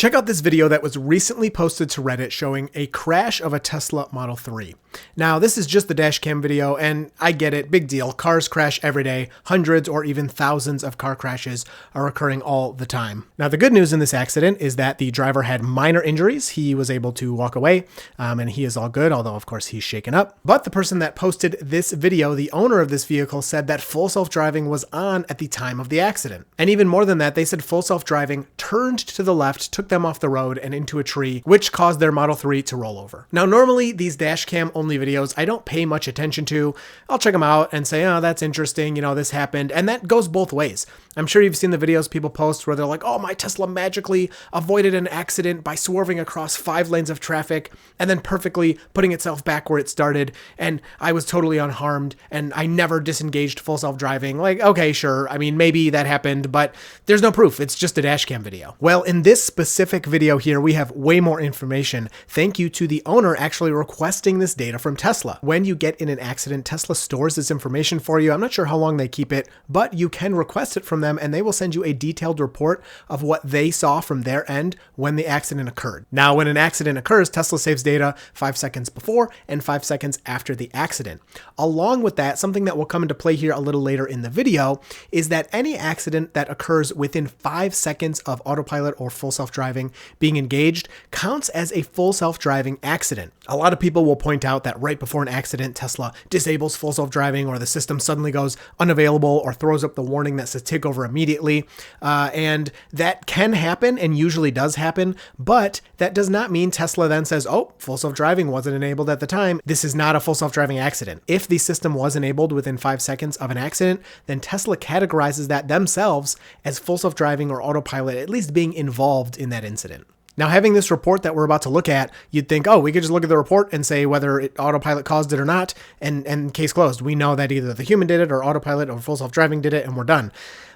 Check out this video that was recently posted to Reddit showing a crash of a Tesla Model 3. Now, this is just the dash cam video, and I get it, big deal. Cars crash every day. Hundreds or even thousands of car crashes are occurring all the time. Now, the good news in this accident is that the driver had minor injuries. He was able to walk away, and he is all good, although of course he's shaken up. But the person that posted this video, the owner of this vehicle, said that full self-driving was on at the time of the accident. And even more than that, they said full self-driving turned to the left, took them off the road and into a tree, which caused their Model 3 to roll over. Now, normally these dash cam only videos, I don't pay much attention to. I'll check them out and say, oh, that's interesting. You know, this happened. And that goes both ways. I'm sure you've seen the videos people post where they're like, oh, my Tesla magically avoided an accident by swerving across 5 lanes of traffic and then perfectly putting itself back where it started. And I was totally unharmed and I never disengaged full self-driving. Like, okay, sure. I mean, maybe that happened, but there's no proof. It's just a dash cam video. Well, in this specific video here, we have way more information. Thank you to the owner actually requesting this data from Tesla. When you get in an accident, Tesla stores this information for you. I'm not sure how long they keep it, but you can request it from them and they will send you a detailed report of what they saw from their end when the accident occurred. Now, when an accident occurs, Tesla saves data 5 seconds before and 5 seconds after the accident. Along with that, something that will come into play here a little later in the video is that any accident that occurs within 5 seconds of autopilot or full self-driving being engaged counts as a full self-driving accident. A lot of people will point out that right before an accident, Tesla disables full self-driving or the system suddenly goes unavailable or throws up the warning that says take over immediately. And that can happen and usually does happen, but that does not mean Tesla then says, oh, full self-driving wasn't enabled at the time. This is not a full self-driving accident. If the system was enabled within 5 seconds of an accident, then Tesla categorizes that themselves as full self-driving or autopilot, at least being involved in that incident. Now, having this report that we're about to look at, you'd think, oh, we could just look at the report and say whether autopilot caused it or not, and case closed. We know that either the human did it or autopilot or full self-driving did it, and we're done.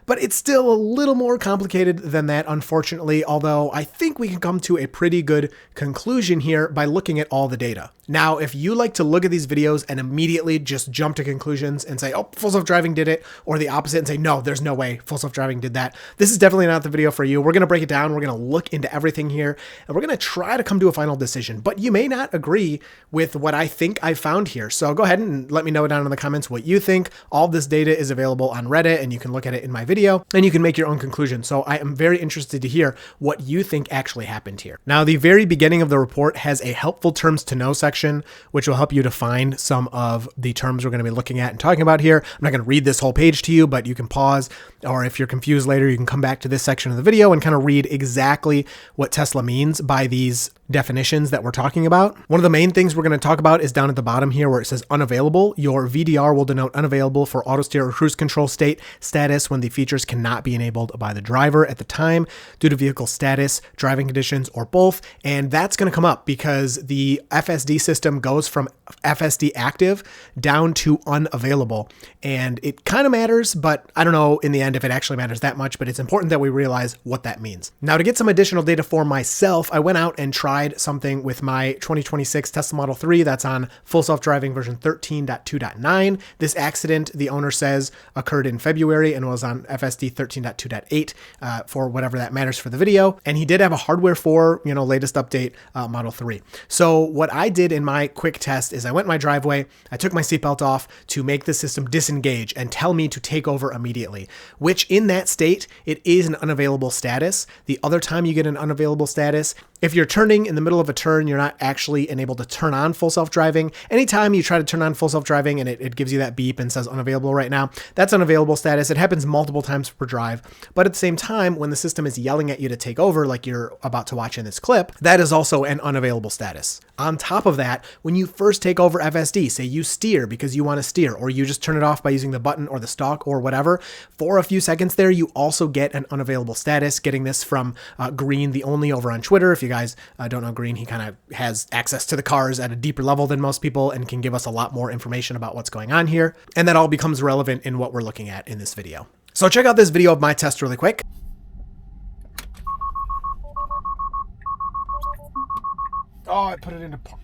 But it's still a little more complicated than that, unfortunately, although I think we can come to a pretty good conclusion here by looking at all the data. Now, if you like to look at these videos and immediately just jump to conclusions and say, oh, full self-driving did it, or the opposite and say, no, there's no way full self-driving did that, this is definitely not the video for you. We're going to break it down. We're going to look into everything here, and we're going to try to come to a final decision. But you may not agree with what I think I found here. So go ahead and let me know down in the comments what you think. All of this data is available on Reddit, and you can look at it in my video, and you can make your own conclusion. So I am very interested to hear what you think actually happened here. Now, the very beginning of the report has a helpful terms to know section, which will help you define some of the terms we're going to be looking at and talking about here. I'm not going to read this whole page to you, but you can pause, or if you're confused later, you can come back to this section of the video and kind of read exactly what Tesla means by these definitions that we're talking about. One of the main things we're going to talk about is down at the bottom here where it says unavailable. Your VDR will denote unavailable for auto steer or cruise control state status when the features cannot be enabled by the driver at the time due to vehicle status, driving conditions, or both. And that's going to come up because the FSD system goes from FSD active down to unavailable. And it kind of matters, but I don't know in the end if it actually matters that much, but it's important that we realize what that means. Now, to get some additional data for myself, I went out and tried something with my 2026 Tesla Model 3 that's on full self-driving version 13.2.9. This accident, the owner says, occurred in February and was on FSD 13.2.8 for whatever that matters for the video. And he did have a hardware 4, latest update Model 3. So what I did in my quick test is I went in my driveway, I took my seatbelt off to make the system disengage and tell me to take over immediately, which in that state, it is an unavailable status. The other time you get an unavailable status, if you're turning in the middle of a turn, you're not actually enabled to turn on full self-driving. Anytime you try to turn on full self-driving and it gives you that beep and says unavailable right now, that's unavailable status. It happens multiple times per drive. But at the same time, when the system is yelling at you to take over, like you're about to watch in this clip, that is also an unavailable status. On top of that, when you first take over FSD, say you steer because you want to steer, or you just turn it off by using the button or the stalk or whatever, for a few seconds there, you also get an unavailable status, getting this from Green, the only over on Twitter. If you guys don't know Green, he kind of has access to the cars at a deeper level than most people and can give us a lot more information about what's going on here. And that all becomes relevant in what we're looking at in this video. So check out this video of my test really quick. Oh, I put it into park.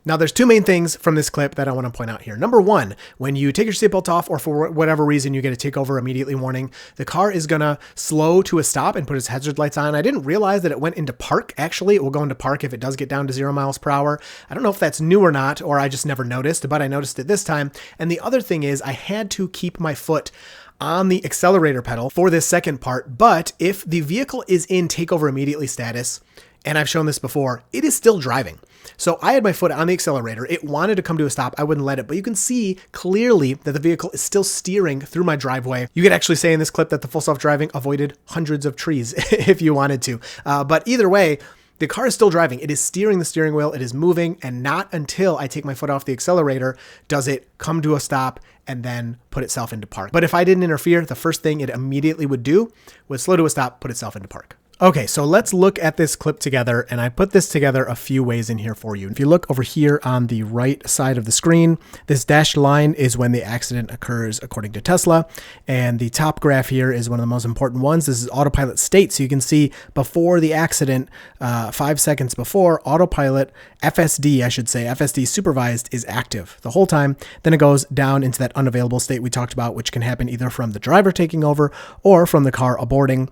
Now, there's two main things from this clip that I want to point out here. Number one, when you take your seatbelt off or for whatever reason you get a takeover immediately warning, the car is going to slow to a stop and put its hazard lights on. I didn't realize that it went into park. Actually, it will go into park if it does get down to 0 miles per hour. I don't know if that's new or not, or I just never noticed, but I noticed it this time. And the other thing is I had to keep my foot on the accelerator pedal for this second part. But if the vehicle is in takeover immediately status, and I've shown this before, it is still driving. So I had my foot on the accelerator. It wanted to come to a stop. I wouldn't let it, but you can see clearly that the vehicle is still steering through my driveway. You could actually say in this clip that the full self-driving avoided hundreds of trees if you wanted to. But either way, the car is still driving. It is steering the steering wheel. It is moving, and not until I take my foot off the accelerator does it come to a stop and then put itself into park. But if I didn't interfere, the first thing it immediately would do was slow to a stop, put itself into park. Okay, so let's look at this clip together, and I put this together a few ways in here for you. If you look over here on the right side of the screen, this dashed line is when the accident occurs according to Tesla, and the top graph here is one of the most important ones. This is autopilot state, so you can see before the accident, 5 seconds before, autopilot, FSD, I should say, FSD supervised is active the whole time. Then it goes down into that unavailable state we talked about, which can happen either from the driver taking over or from the car aborting.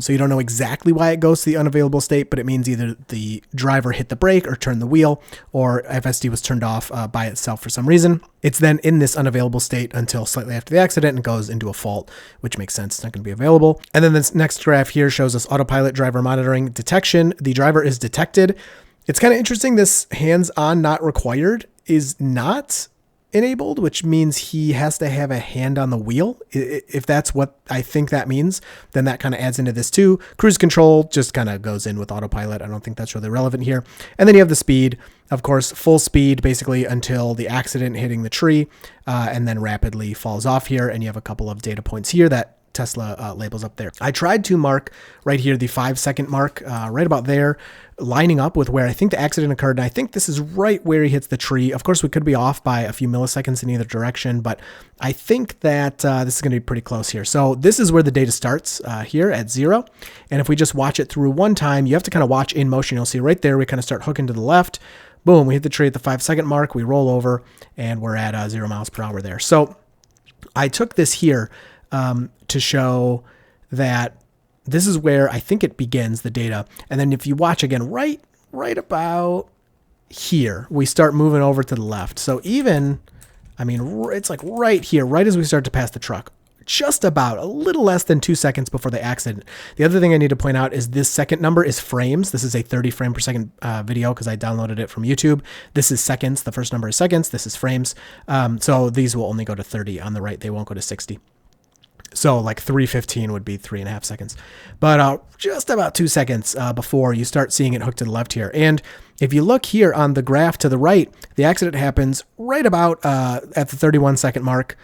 So you don't know exactly why it goes to the unavailable state, but it means either the driver hit the brake or turned the wheel, or FSD was turned off by itself for some reason. It's then in this unavailable state until slightly after the accident and goes into a fault, which makes sense. It's not going to be available. And then this next graph here shows us autopilot driver monitoring detection. The driver is detected. It's kind of interesting. This hands-on not required is not enabled, which means he has to have a hand on the wheel. If that's what I think that means, then that kind of adds into this too. Cruise control just kind of goes in with autopilot. I don't think that's really relevant here. And then you have the speed, of course, full speed basically until the accident hitting the tree, and then rapidly falls off here. And you have a couple of data points here that Tesla labels up there. I tried to mark right here the 5-second mark, right about there, lining up with where I think the accident occurred. And I think this is right where he hits the tree. Of course, we could be off by a few milliseconds in either direction, but I think that this is going to be pretty close here. So this is where the data starts here at 0. And if we just watch it through one time, you have to kind of watch in motion. You'll see right there, we kind of start hooking to the left. Boom, we hit the tree at the 5-second mark. We roll over and we're at 0 miles per hour there. So I took this here to show that this is where I think it begins, the data. And then if you watch again, right about here, we start moving over to the left. So even, I mean, it's like right here, right as we start to pass the truck, just about a little less than 2 seconds before the accident. The other thing I need to point out is this second number is frames. This is a 30 frame per second video because I downloaded it from YouTube. This is seconds. The first number is seconds. This is frames. So these will only go to 30 on the right. They won't go to 60. So like 3:15 would be 3.5 seconds, but just about 2 seconds before you start seeing it hooked to the left here. And if you look here on the graph to the right, the accident happens right about at the 31-second mark.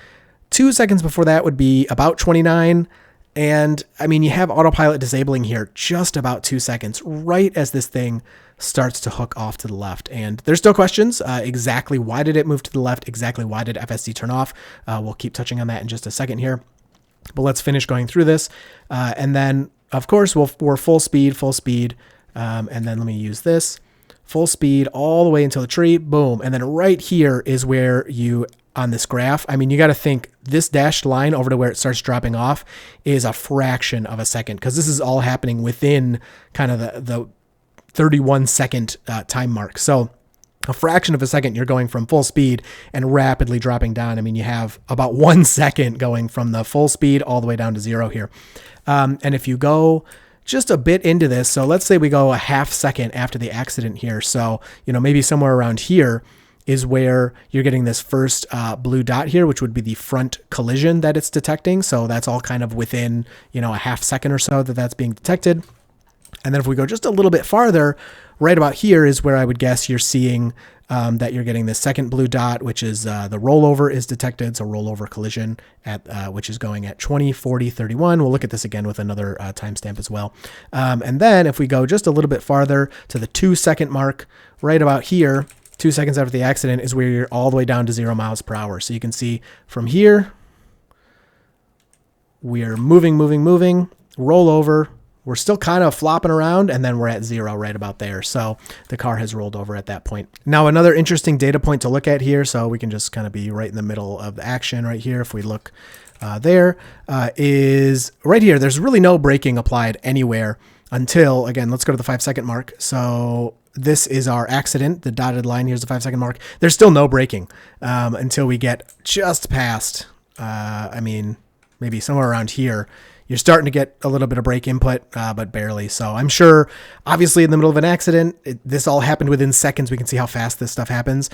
2 seconds before that would be about 29. And I mean, you have autopilot disabling here just about 2 seconds, right as this thing starts to hook off to the left. And there's still questions. Exactly why did it move to the left? Exactly why did FSD turn off? We'll keep touching on that in just a second here. But let's finish going through this. And then, of course, we're full speed. And then let me use this. Full speed all the way until the tree. Boom. And then right here is where you, on this graph, I mean, you got to think this dashed line over to where it starts dropping off is a fraction of a second, because this is all happening within kind of the 31-second time mark. So a fraction of a second, you're going from full speed and rapidly dropping down. I mean, you have about 1 second going from the full speed all the way down to 0 here. And if you go just a bit into this, so let's say we go a half second after the accident here. So, you know, maybe somewhere around here is where you're getting this first blue dot here, which would be the front collision that it's detecting. So that's all kind of within, you know, a half second or so that that's being detected. And then if we go just a little bit farther, right about here is where I would guess you're seeing that you're getting this second blue dot, which is the rollover is detected. So rollover collision at which is going at 20, 40, 31. We'll look at this again with another timestamp as well. And then if we go just a little bit farther to the 2 second mark, right about here, 2 seconds after the accident is where you're all the way down to 0 miles per hour. So you can see from here, we're moving, roll over, we're still kind of flopping around, and then we're at 0 right about there. So the car has rolled over at that point. Now, another interesting data point to look at here, so we can just kind of be right in the middle of the action right here. If we look is right here, there's really no braking applied anywhere until, again, let's go to the 5-second mark. So this is our accident. The dotted line here is the 5-second mark. There's still no braking until we get just past, I mean, maybe somewhere around here. You're starting to get a little bit of brake input, but barely. So I'm sure, obviously, in the middle of an accident, this all happened within seconds. We can see how fast this stuff happens.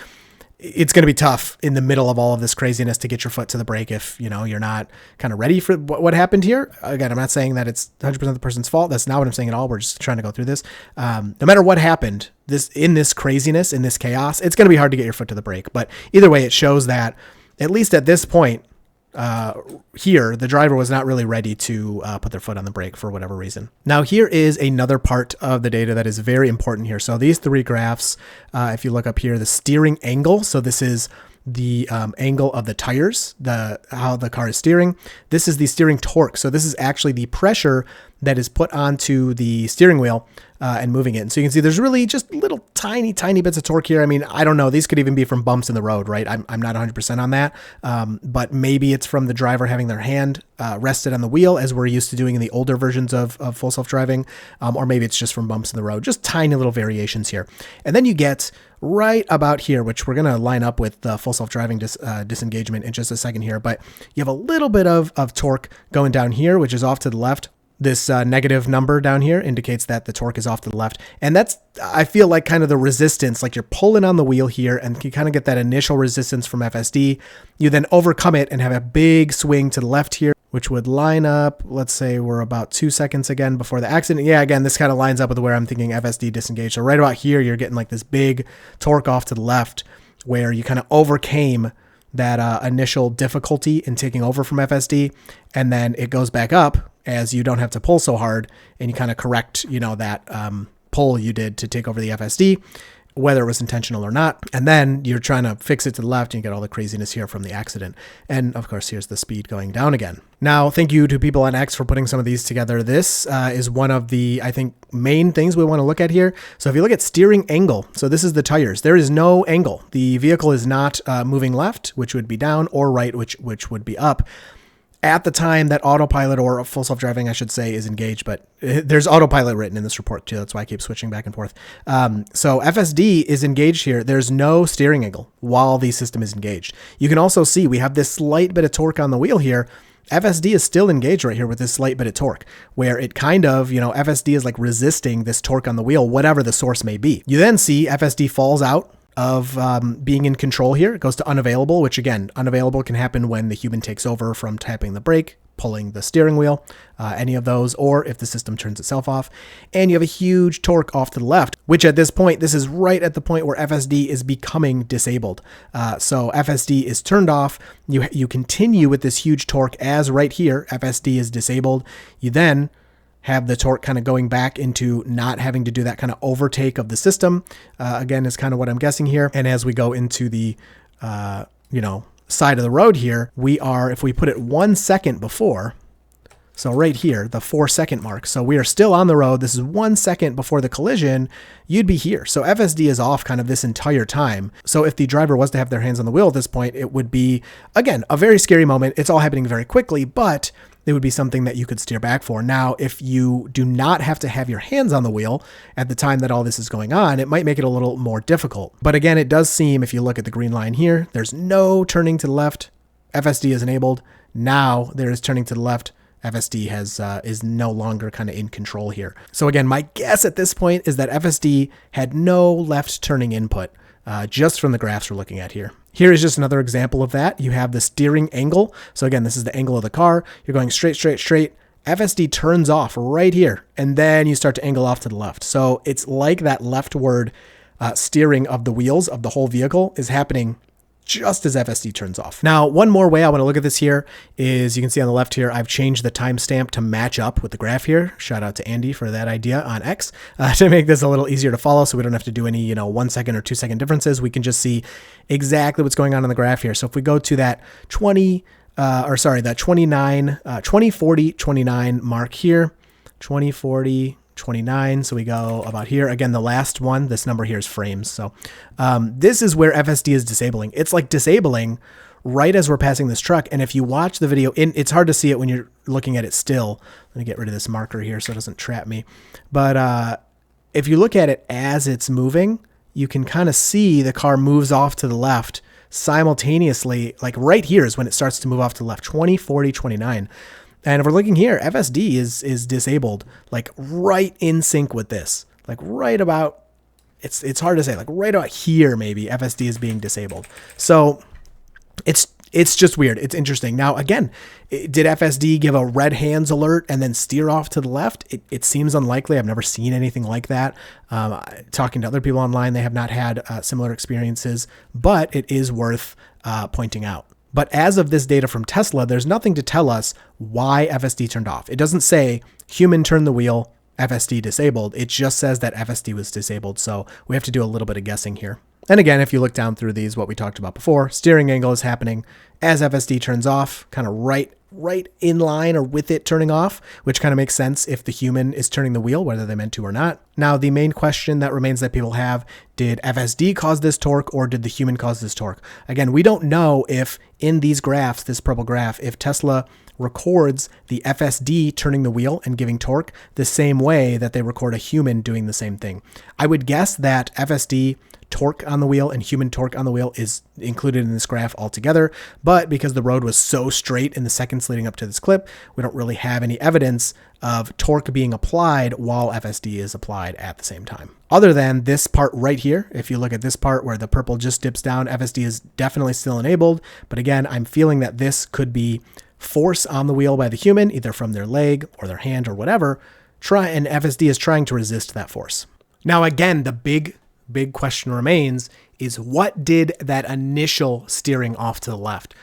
It's going to be tough in the middle of all of this craziness to get your foot to the brake if, you know, you're not kind of ready for what happened here. Again, I'm not saying that it's 100% the person's fault. That's not what I'm saying at all. We're just trying to go through this. No matter what happened, in this craziness, in this chaos, it's going to be hard to get your foot to the brake. But either way, it shows that, at least at this point, here, the driver was not really ready to put their foot on the brake for whatever reason. Now, here is another part of the data that is very important here. So these 3 graphs, if you look up here, the steering angle. So this is the angle of the tires, how the car is steering. This is the steering torque. So this is actually the pressure that is put onto the steering wheel and moving it. And so you can see there's really just little tiny bits of torque here. I mean, I don't know. These could even be from bumps in the road, right? I'm not 100% on that. But maybe it's from the driver having their hand rested on the wheel, as we're used to doing in the older versions of full self-driving. Or maybe it's just from bumps in the road, just tiny little variations here. And then you get right about here, which we're going to line up with the full self-driving disengagement in just a second here. But you have a little bit of torque going down here, which is off to the left. This negative number down here indicates that the torque is off to the left. And that's, I feel like, kind of the resistance, like you're pulling on the wheel here and you kind of get that initial resistance from FSD. You then overcome it and have a big swing to the left here, which would line up, let's say we're about 2 seconds again before the accident. Yeah, again, this kind of lines up with where I'm thinking FSD disengaged. So right about here, you're getting like this big torque off to the left where you kind of overcame that initial difficulty in taking over from FSD. And then it goes back up as you don't have to pull so hard and you kind of correct, you know, that pull you did to take over the FSD, whether it was intentional or not. And then you're trying to fix it to the left and you get all the craziness here from the accident. And of course, here's the speed going down again. Now, thank you to people on X for putting some of these together. This is one of the, I think, main things we want to look at here. So if you look at steering angle, so this is the tires. There is no angle. The vehicle is not moving left, which would be down, or right, which would be up. At the time that autopilot, or full self-driving, I should say, is engaged, but there's autopilot written in this report too. That's why I keep switching back and forth. So FSD is engaged here. There's no steering angle while the system is engaged. You can also see we have this slight bit of torque on the wheel here. FSD is still engaged right here with this slight bit of torque, where it kind of, you know, FSD is like resisting this torque on the wheel, whatever the source may be. You then see FSD falls out of being in control here. It goes to unavailable, which again, unavailable can happen when the human takes over from tapping the brake, pulling the steering wheel, any of those, or if the system turns itself off. And you have a huge torque off to the left, which at this point, this is right at the point where FSD is becoming disabled. So FSD is turned off. You continue with this huge torque as right here, FSD is disabled. You then have the torque kind of going back into not having to do that kind of overtake of the system. Again, is kind of what I'm guessing here. And as we go into the, side of the road here, we are, if we put it 1 second before, so right here, the 4-second mark. So we are still on the road. This is 1 second before the collision. You'd be here. So FSD is off kind of this entire time. So if the driver was to have their hands on the wheel at this point, it would be, again, a very scary moment. It's all happening very quickly, but it would be something that you could steer back for. Now, if you do not have to have your hands on the wheel at the time that all this is going on, it might make it a little more difficult. But again, it does seem, if you look at the green line here, there's no turning to the left. FSD is enabled. Now there is turning to the left. FSD is no longer kind of in control here. So again, my guess at this point is that FSD had no left turning input, just from the graphs we're looking at here. Here is just another example of that. You have the steering angle. So again, this is the angle of the car. You're going straight. FSD turns off right here, and then you start to angle off to the left. So it's like that leftward steering of the wheels of the whole vehicle is happening just as FSD turns off. Now, one more way I want to look at this here is, you can see on the left here, I've changed the timestamp to match up with the graph here. Shout out to Andy for that idea on X to make this a little easier to follow, so we don't have to do any 1 second or 2 second differences. We can just see exactly what's going on the graph here. So if we go to that 2040, 29 mark here, 20, 40, 29. So we go about here. Again, the last one, this number here is frames. So this is where FSD is disabling. It's like disabling right as we're passing this truck. And if you watch the video, it's hard to see it when you're looking at it still. Let me get rid of this marker here so it doesn't trap me. But if you look at it as it's moving, you can kind of see the car moves off to the left simultaneously. Like right here is when it starts to move off to the left, 20, 40, 29. And if we're looking here, FSD is disabled, like right in sync with this, like right about, it's hard to say, like right about here, maybe FSD is being disabled. So it's just weird. It's interesting. Now, again, did FSD give a red hands alert and then steer off to the left? It seems unlikely. I've never seen anything like that. Talking to other people online, they have not had similar experiences, but it is worth pointing out. But as of this data from Tesla, there's nothing to tell us why FSD turned off. It doesn't say human turned the wheel, FSD disabled. It just says that FSD was disabled. So we have to do a little bit of guessing here. And again, if you look down through these, what we talked about before, steering angle is happening as FSD turns off, kind of right in line or with it turning off, which kind of makes sense if the human is turning the wheel, whether they meant to or not. Now, the main question that remains that people have, did FSD cause this torque or did the human cause this torque? Again, we don't know if in these graphs, this purple graph, if Tesla records the FSD turning the wheel and giving torque the same way that they record a human doing the same thing. I would guess that FSD torque on the wheel and human torque on the wheel is included in this graph altogether, but because the road was so straight in the seconds leading up to this clip, we don't really have any evidence of torque being applied while FSD is applied at the same time. Other than this part right here, if you look at this part where the purple just dips down, FSD is definitely still enabled, but again, I'm feeling that this could be force on the wheel by the human, either from their leg or their hand or whatever, and FSD is trying to resist that force. Now, again, the big question remains is what did that initial steering off to the left?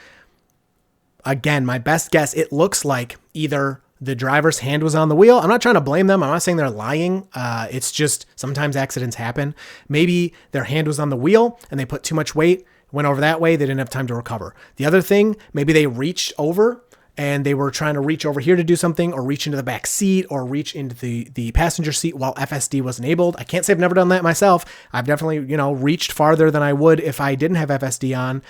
Again, my best guess, it looks like either the driver's hand was on the wheel. I'm not trying to blame them. I'm not saying they're lying. It's just sometimes accidents happen. Maybe their hand was on the wheel and they put too much weight, went over that way. They didn't have time to recover. The other thing, maybe they reached over and they were trying to reach over here to do something or reach into the back seat or reach into the passenger seat while FSD was enabled. I can't say I've never done that myself. I've definitely, reached farther than I would if I didn't have FSD on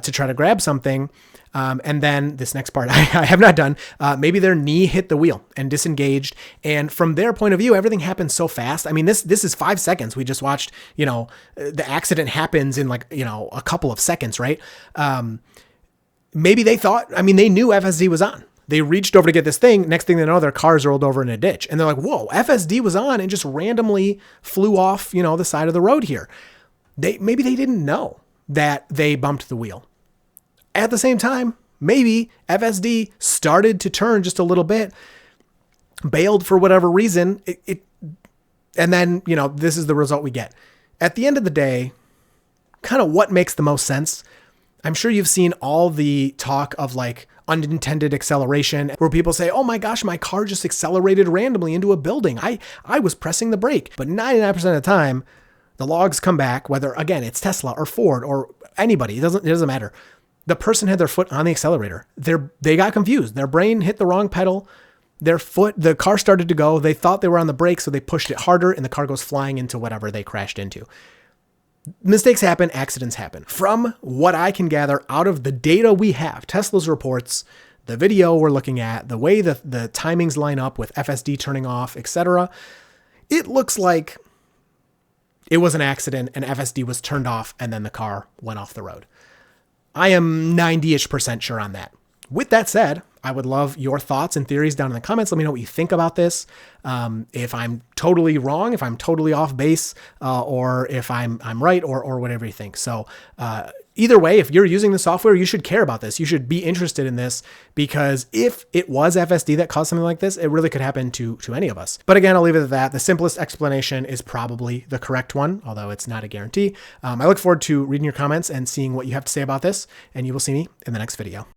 to try to grab something. And then this next part I have not done. Maybe their knee hit the wheel and disengaged. And from their point of view, everything happens so fast. I mean, this is 5 seconds. We just watched, the accident happens in a couple of seconds, right? Maybe they they knew FSD was on. They reached over to get this thing. Next thing they know, their car's rolled over in a ditch. And they're like, whoa, FSD was on and just randomly flew off, the side of the road here. Maybe they didn't know that they bumped the wheel. At the same time, maybe FSD started to turn just a little bit, bailed for whatever reason, and then, this is the result we get. At the end of the day, kind of what makes the most sense? I'm sure you've seen all the talk of unintended acceleration where people say, oh my gosh, my car just accelerated randomly into a building. I was pressing the brake. But 99% of the time, the logs come back, whether, again, it's Tesla or Ford or anybody. It doesn't matter. The person had their foot on the accelerator. They got confused. Their brain hit the wrong pedal. The car started to go. They thought they were on the brake, so they pushed it harder, and the car goes flying into whatever they crashed into. Mistakes happen, accidents happen. From what I can gather out of the data we have, Tesla's reports, the video we're looking at, the way the timings line up with FSD turning off, etc., it looks like it was an accident and FSD was turned off and then the car went off the road. I am 90-ish% sure on that. With that said, I would love your thoughts and theories down in the comments. Let me know what you think about this. If I'm totally wrong, if I'm totally off base, or if I'm right, or whatever you think. So either way, if you're using the software, you should care about this. You should be interested in this because if it was FSD that caused something like this, it really could happen to any of us. But again, I'll leave it at that. The simplest explanation is probably the correct one, although it's not a guarantee. I look forward to reading your comments and seeing what you have to say about this, and you will see me in the next video.